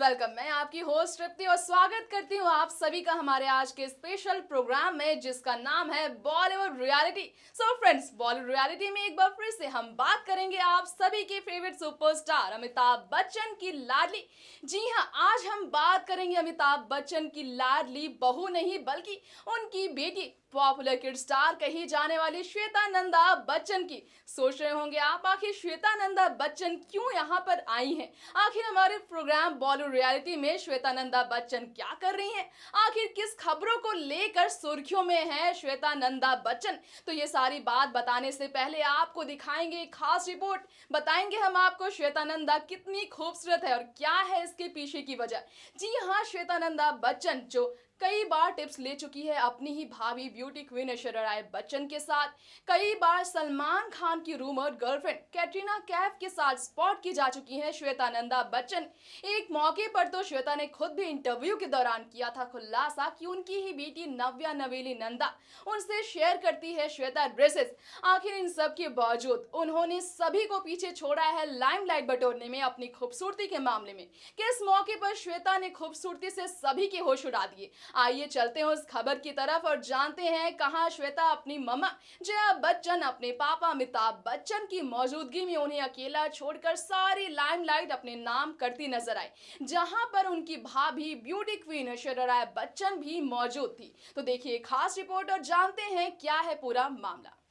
Welcome. मैं आपकी host तृप्ति और स्वागत करती हूँ आप सभी का हमारे आज के स्पेशल प्रोग्राम में जिसका नाम है Bollywood reality. So friends, Bollywood reality में एक बार फिर से हम बात करेंगे आप सभी के फेवरेट सुपरस्टार अमिताभ बच्चन की लाडली। जी हाँ, आज हम बात करेंगे अमिताभ बच्चन की लाडली बहू नहीं बल्कि उनकी बेटी, पॉपुलर किड स्टार कही जाने वाली श्वेता नंदा बच्चन की। सोच रहे होंगे आप, आखिर श्वेता नंदा बच्चन क्यों यहाँ पर आई हैं? आखिर हमारे प्रोग्राम बॉलीवुड रियलिटी में श्वेता नंदा बच्चन क्या कर रही हैं? आखिर किस खबरों को लेकर सुर्खियों में है श्वेता नंदा बच्चन? तो ये सारी बात बताने से पहले आपको दिखाएंगे एक खास रिपोर्ट। बताएंगे हम आपको श्वेता नंदा कितनी खूबसूरत है और क्या है इसके पीछे की वजह। जी हाँ, श्वेता नंदा बच्चन जो कई बार टिप्स ले चुकी है अपनी ही भाभी ब्यूटी क्वीन ऐश्वर्या राय बच्चन के साथ, कई बार सलमान खान की रूमर्ड गर्लफ्रेंड कैटरीना कैफ के साथ स्पॉट की जा चुकी है श्वेता नंदा बच्चन। एक मौके पर तो श्वेता ने खुद भी इंटरव्यू के दौरान किया था खुलासा कि उनकी ही बेटी नव्या नवेली नंदा उनसे शेयर करती है श्वेता ड्रेसेस। आखिर इन सब के बावजूद उन्होंने सभी को पीछे छोड़ा है लाइमलाइट बटोरने में अपनी खूबसूरती के मामले में। किस मौके पर श्वेता ने खूबसूरती से सभी के होश उड़ा दिए? आइए चलते हैं उस खबर की तरफ और जानते हैं कहां श्वेता अपनी मम्मा जया बच्चन अपने पापा अमिताभ बच्चन की मौजूदगी में उन्हें अकेला छोड़कर सारी लाइमलाइट अपने नाम करती नजर आई, जहां पर उनकी भाभी ब्यूटी क्वीन ऐश्वर्या राय बच्चन भी मौजूद थी। तो देखिए खास रिपोर्ट और जानते हैं क्या है पूरा मामला।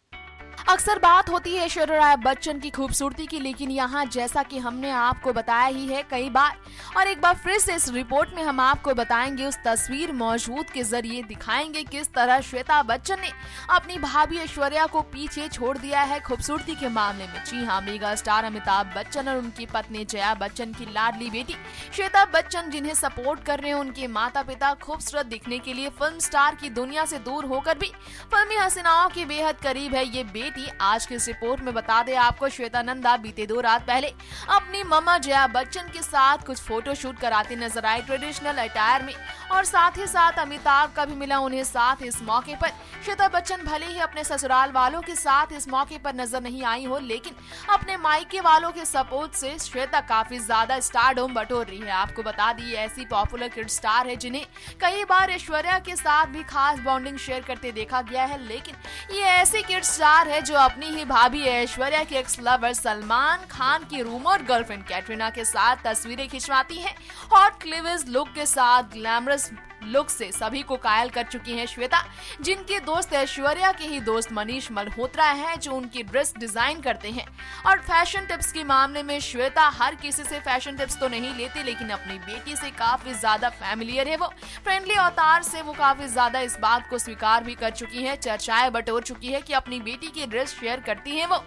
अक्सर बात होती है ऐश्वर्या राय बच्चन की खूबसूरती की, लेकिन यहाँ जैसा कि हमने आपको बताया ही है कई बार, और एक बार फिर से इस रिपोर्ट में हम आपको बताएंगे उस तस्वीर मौजूद के जरिए दिखाएंगे किस तरह श्वेता बच्चन ने अपनी भाभी ऐश्वर्या को पीछे छोड़ दिया है खूबसूरती के मामले में। जी हाँ, मेगा स्टार अमिताभ बच्चन और उनकी पत्नी जया बच्चन की लाडली बेटी श्वेता बच्चन, जिन्हें सपोर्ट कर रहे हैं उनके माता पिता, खूबसूरत दिखने के लिए फिल्म स्टार की दुनिया से दूर होकर भी फिल्मी हसीनाओं के बेहद करीब है ये बेटी। आज की इस रिपोर्ट में बता दें आपको, श्वेता नंदा बीते 2 रात पहले अपनी मम्मा जया बच्चन के साथ कुछ फोटोशूट कराती नजर आई ट्रेडिशनल अटायर में, और साथ ही साथ अमिताभ का भी मिला उन्हें साथ। इस मौके पर श्वेता बच्चन भले ही अपने ससुराल वालों के साथ इस मौके पर नजर नहीं आई हो, लेकिन अपने मायके वालों के सपोर्ट से श्वेता काफी ज्यादा स्टारडम बटोर रही है। आपको बता दी ऐसी पॉपुलर किड स्टार है जिन्हें कई बार ऐश्वर्या के साथ भी खास बॉन्डिंग शेयर करते देखा गया है, लेकिन ये ऐसी किड स्टार है जो अपनी ही भाभी ऐश्वर्या के एक्स लवर सलमान खान की रूमर गर्लफ्रेंड कैटरीना के साथ तस्वीरें खिंचवाती हैं। हॉट क्लीवेज लुक के साथ ग्लैमरस लुक से सभी को कायल कर चुकी हैं श्वेता, जिनके दोस्त ऐश्वर्या के ही दोस्त मनीष मल्होत्रा हैं जो उनकी ड्रेस डिजाइन करते हैं। और फैशन टिप्स के मामले में श्वेता हर किसी से फैशन टिप्स तो नहीं लेती, लेकिन अपनी बेटी से काफी ज्यादा फैमिलियर है। वो फ्रेंडली अवतार से वो काफी ज्यादा इस बात को स्वीकार भी कर चुकी है, चर्चाएं बटोर चुकी है कि अपनी बेटी की ड्रेस शेयर करती है वो।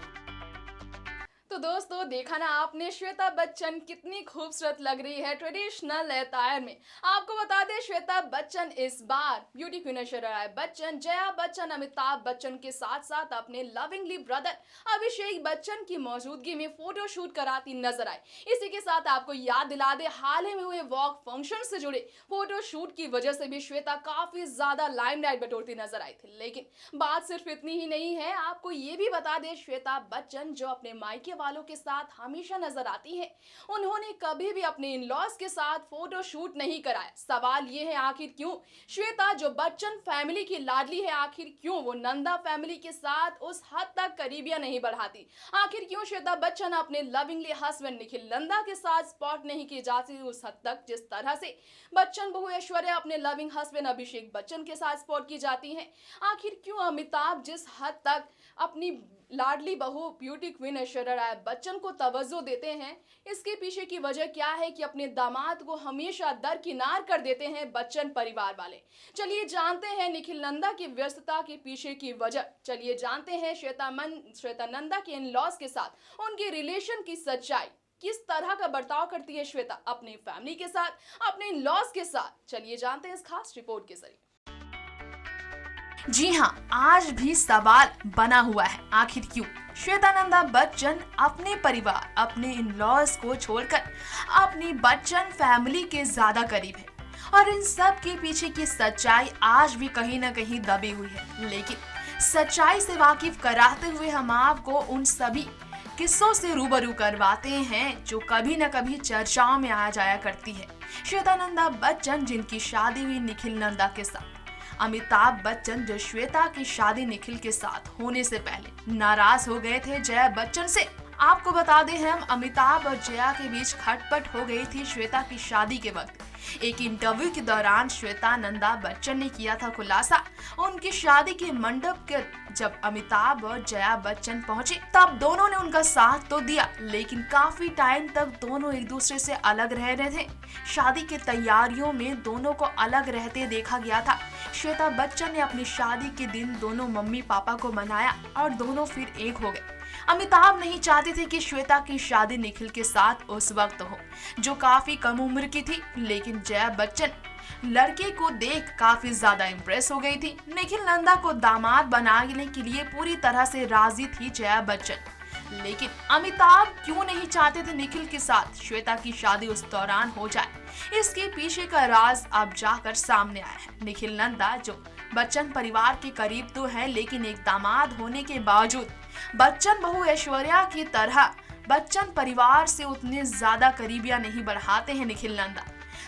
तो दोस्तों, देखा ना आपने श्वेता बच्चन कितनी खूबसूरत लग रही है ट्रेडिशनल अटायर में। आपको बता दें श्वेता बच्चन इस बार ब्यूटी क्वीन ऐश्वर्या राय बच्चन, जया बच्चन, अमिताभ बच्चन के साथ साथ अपने लविंगली ब्रदर अभिषेक बच्चन की मौजूदगी में फोटोशूट कराती नजर आई। इसी के साथ आपको याद दिला दे, हाल ही में हुए वॉक फंक्शन से जुड़े फोटोशूट की वजह से भी श्वेता काफी ज्यादा लाइमलाइट बटोरती नजर आई थी। लेकिन बात सिर्फ इतनी ही नहीं है, आपको ये भी बता दें श्वेता बच्चन जो अपने मायके वालों के साथ हमेशा नजर आती है, उन्होंने कभी भी अपने इन-लॉज के साथ फोटो शूट नहीं कराया। सवाल ये है आखिर क्यों? श्वेता जो बच्चन फैमिली की लाडली है, आखिर क्यों वो नंदा फैमिली के साथ उस हद तक करीबियां नहीं बढ़ाती? आखिर क्यों श्वेता बच्चन अपने लविंगली हस्बैंड निखिल नंदा के साथ स्पॉट नहीं की जाती उस हद तक जिस तरह से बच्चन बहू ऐश्वर्या अपने लविंग हस्बैंड अभिषेक बच्चन के साथ स्पॉट की जाती है? आखिर क्यों अमिताभ जिस हद तक अपनी लाडली बहू ब्यूटी क्वीन ऐश्वर्या राय बच्चन को तवज्जो देते हैं, इसके पीछे की वजह क्या है कि अपने दामाद को हमेशा दरकिनार कर देते हैं बच्चन परिवार वाले? चलिए जानते हैं निखिल नंदा की व्यस्तता के पीछे की वजह। चलिए जानते हैं श्वेता नंदा के इन-लॉज के साथ उनके रिलेशन की सच्चाई। किस तरह का बर्ताव करती है श्वेता अपने फैमिली के साथ, अपने इन-लॉज के साथ? चलिए जानते हैं इस खास रिपोर्ट के जरिए। जी हाँ, आज भी सवाल बना हुआ है, आखिर क्यों श्वेता नंदा बच्चन अपने परिवार, अपने इन-लॉज को छोड़कर अपनी बच्चन फैमिली के ज्यादा करीब है, और इन सब के पीछे की सच्चाई आज भी कहीं ना कहीं दबी हुई है। लेकिन सच्चाई से वाकिफ कराते हुए हम आपको उन सभी किस्सों से रूबरू करवाते हैं जो कभी न कभी चर्चाओं में आ जाया करती है। श्वेता नंदा बच्चन जिनकी शादी हुई निखिल नंदा के साथ। अमिताभ बच्चन जो श्वेता की शादी निखिल के साथ होने से पहले नाराज हो गए थे जया बच्चन से। आपको बता दें हम अमिताभ और जया के बीच खटपट हो गई थी श्वेता की शादी के वक्त। एक इंटरव्यू के दौरान श्वेता नंदा बच्चन ने किया था खुलासा। उनकी शादी के मंडप के जब अमिताभ और जया बच्चन पहुंचे तब दोनों ने उनका साथ तो दिया, लेकिन काफी टाइम तक दोनों एक दूसरे से अलग रह रहे थे। शादी की तैयारियों में दोनों को अलग रहते देखा गया था। श्वेता बच्चन ने अपनी शादी के दिन दोनों मम्मी पापा को मनाया और दोनों फिर एक हो गए। अमिताभ नहीं चाहते थे कि श्वेता की शादी निखिल के साथ उस वक्त हो, जो काफी कम उम्र की थी, लेकिन जया बच्चन लड़के को देख काफी ज्यादा इम्प्रेस हो गई थी। निखिल नंदा को दामाद बनाने के लिए पूरी तरह से राजी थी जया बच्चन, लेकिन अमिताभ क्यों नहीं चाहते थे निखिल के साथ श्वेता की शादी उस दौरान हो जाए। इसके पीछे का राज अब जाकर सामने आया है। निखिल नंदा जो बच्चन परिवार के करीब तो है, लेकिन एक दामाद होने के बावजूद बच्चन बहू ऐश्वर्या की तरह बच्चन परिवार से उतने ज्यादा करीबियां नहीं बढ़ाते हैं निखिल नंदा।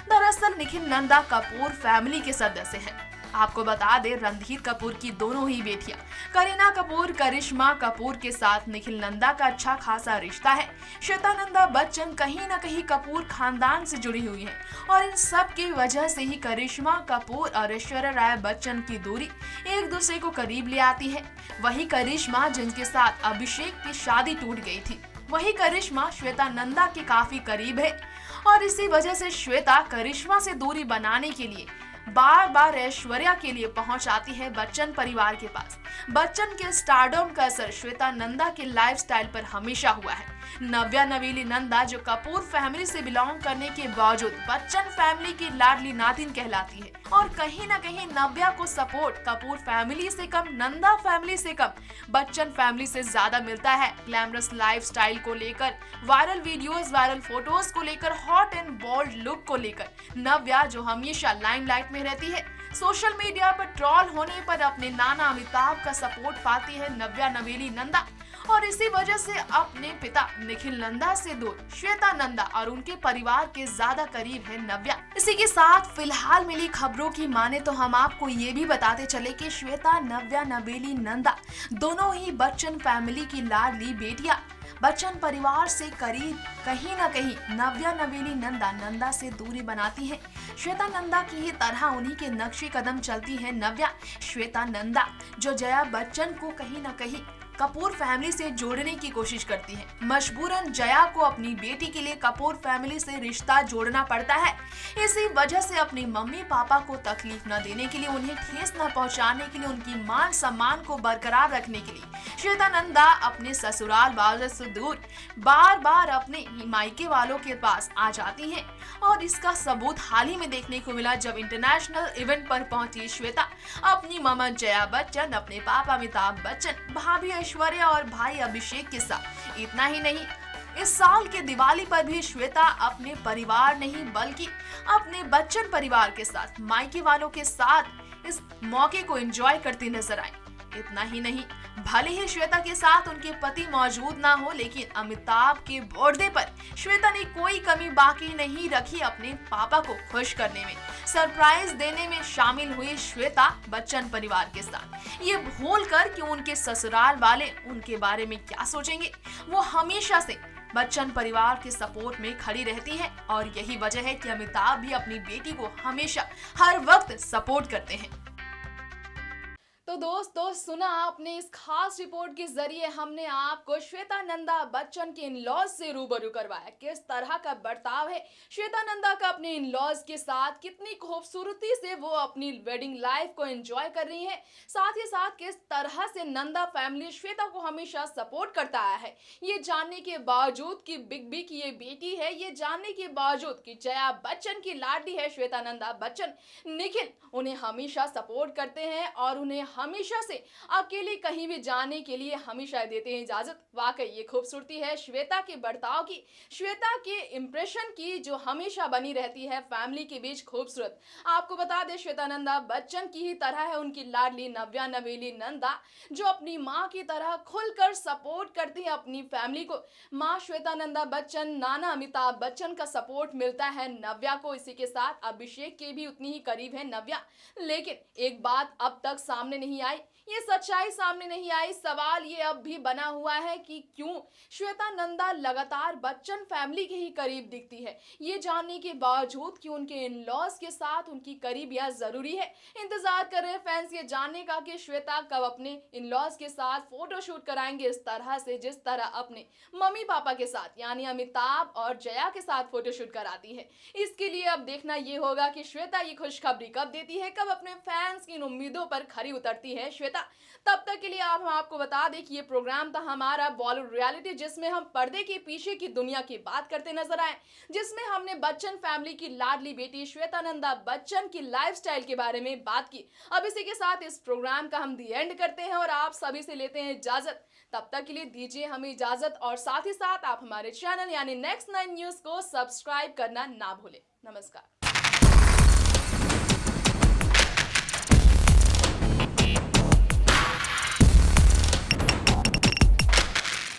दरअसल निखिल नंदा कपूर फैमिली के सदस्य हैं। आपको बता दें रणधीर कपूर की दोनों ही बेटियां करीना कपूर करिश्मा कपूर के साथ निखिल नंदा का अच्छा खासा रिश्ता है। श्वेता नंदा बच्चन कहीं न कहीं कपूर खानदान से जुड़ी हुई है और इन सब की वजह से ही करिश्मा कपूर और ऐश्वर्या राय बच्चन की दूरी एक दूसरे को करीब ले आती है। वही करिश्मा जिनके साथ अभिषेक की शादी टूट गई थी, वही करिश्मा श्वेता नंदा के काफी करीब है और इसी वजह से श्वेता करिश्मा से दूरी बनाने के लिए बार बार ऐश्वर्या के लिए पहुंच आती है बच्चन परिवार के पास। बच्चन के स्टारडम का असर श्वेता नंदा के लाइफस्टाइल पर हमेशा हुआ है। नव्या नवेली नंदा जो कपूर फैमिली से बिलोंग करने के बावजूद बच्चन फैमिली की लाडली नातिन कहलाती है और कहीं न कहीं नव्या को सपोर्ट कपूर फैमिली से कम, नंदा फैमिली से कम बच्चन फैमिली से ज्यादा मिलता है। ग्लैमरस लाइफस्टाइल को लेकर, वायरल वीडियोस, वायरल फोटोज को लेकर, हॉट एंड बोल्ड लुक को लेकर नव्या जो हमेशा लाइमलाइट में रहती है। सोशल मीडिया पर ट्रोल होने पर अपने नाना अमिताभ का सपोर्ट पाती है नव्या नवेली नंदा और इसी वजह से अपने पिता निखिल नंदा से दूर श्वेता नंदा और उनके परिवार के ज्यादा करीब है नव्या। इसी के साथ फिलहाल मिली खबरों की माने तो हम आपको ये भी बताते चले कि श्वेता नव्या नवेली नंदा दोनों ही बच्चन फैमिली की लाडली बेटियां बच्चन परिवार से करीब कहीं न कहीं नव्या नवेली नंदा से दूरी बनाती हैं। श्वेता नंदा की ही तरह उन्हीं के नक्शे कदम चलती है नव्या। श्वेता नंदा जो जया बच्चन को कहीं न कहीं कपूर फैमिली से जोड़ने की कोशिश करती है। मजबूरन जया को अपनी बेटी के लिए कपूर फैमिली से रिश्ता जोड़ना पड़ता है। इसी वजह से अपनी मम्मी पापा को तकलीफ न देने के लिए, उन्हें ठेस न पहुंचाने के लिए, उनकी मान सम्मान को बरकरार रखने के लिए श्वेता नंदा अपने ससुराल वालों से दूर बार बार अपने मायके वालों के पास आ जाती हैं और इसका सबूत हाल ही में देखने को मिला जब इंटरनेशनल इवेंट पर पहुंची श्वेता अपनी मामा जया बच्चन, अपने पापा अमिताभ बच्चन, भाभी ऐश्वर्या और भाई अभिषेक के साथ। इतना ही नहीं, इस साल के दिवाली पर भी श्वेता अपने परिवार नहीं बल्कि अपने बच्चन परिवार के साथ, मायके वालों के साथ इस मौके को एंजॉय करती नजर आई। इतना ही नहीं, भले ही श्वेता के साथ उनके पति मौजूद ना हो, लेकिन अमिताभ के बर्थडे पर श्वेता ने कोई कमी बाकी नहीं रखी अपने पापा को खुश करने में, सरप्राइज देने में शामिल हुई श्वेता बच्चन परिवार के साथ। ये भूल कर कि उनके ससुराल वाले उनके बारे में क्या सोचेंगे, वो हमेशा से बच्चन परिवार के सपोर्ट में खड़ी रहती है और यही वजह है कि अमिताभ भी अपनी बेटी को हमेशा हर वक्त सपोर्ट करते हैं। तो दोस्तों, सुना आपने, इस खास रिपोर्ट के जरिए हमने आपको श्वेता नंदा बच्चन के इन-लॉज से रूबरू करवाया। किस तरह का बर्ताव है श्वेता नंदा का अपने इन-लॉज के साथ, कितनी खूबसूरती से वो अपनी वेडिंग लाइफ को एंजॉय कर रही हैं, साथ ही साथ किस तरह से नंदा फैमिली श्वेता को हमेशा सपोर्ट करता आया है। ये जानने के बावजूद कि बिग बी की ये बेटी है, ये जानने के बावजूद कि जया बच्चन की लाडली है श्वेता नंदा बच्चन, निखिल उन्हें हमेशा सपोर्ट करते हैं और उन्हें हमेशा से अकेले कहीं भी जाने के लिए हमेशा देते हैं इजाजत। वाकई ये खूबसूरती है श्वेता के बर्ताव की, श्वेता के इंप्रेशन की, जो हमेशा बनी रहती है फैमिली के बीच खूबसूरत। आपको बता दें श्वेता नंदा बच्चन की ही तरह है उनकी लाडली नव्या नवेली नंदा, जो अपनी मां की तरह खुलकर सपोर्ट करती है अपनी फैमिली को। मां श्वेता नंदा बच्चन, नाना अमिताभ बच्चन का सपोर्ट मिलता है नव्या को। इसी के साथ अभिषेक के भी उतनी ही करीब है नव्या। लेकिन एक बात अब तक सामने नहीं आई, ये सच्चाई सामने नहीं आई। सवाल ये अब भी बना हुआ है कि क्यों श्वेता नंदा लगातार बच्चन फैमिली के ही करीब दिखती है। ये जानने के बावजूद कि उनके इन लॉज के साथ उनकी करीबियत जरूरी है। इंतजार कर रहे फैंस ये जानने का कि श्वेता कब अपने इन लॉज के साथ फोटोशूट कराएंगे इस तरह से, जिस तरह अपने मम्मी पापा के साथ यानी अमिताभ और जया के साथ फोटोशूट कराती है। इसके लिए अब देखना ये होगा कि श्वेता ये खुशखबरी कब देती है, कब अपने फैंस की इन उम्मीदों पर खरी उतरती है श्वेता। तब तक के लिए हम आपको बता दें कि ये प्रोग्राम था हमारा बॉलीवुड रियलिटी, जिसमें हम पर्दे के पीछे की दुनिया की बात करते नजर आए, जिसमें हमने बच्चन फैमिली की लाडली बेटी श्वेता नंदा बच्चन की लाइफस्टाइल के बारे में बात की। अब इसी के साथ इस प्रोग्राम का हम दी एंड करते हैं और आप सभी से लेते हैं इजाजत। तब तक के लिए दीजिए हमें इजाजत और साथ ही साथ आप हमारे चैनल यानी नेक्स्ट 9 न्यूज को सब्सक्राइब करना ना भूलें। नमस्कार।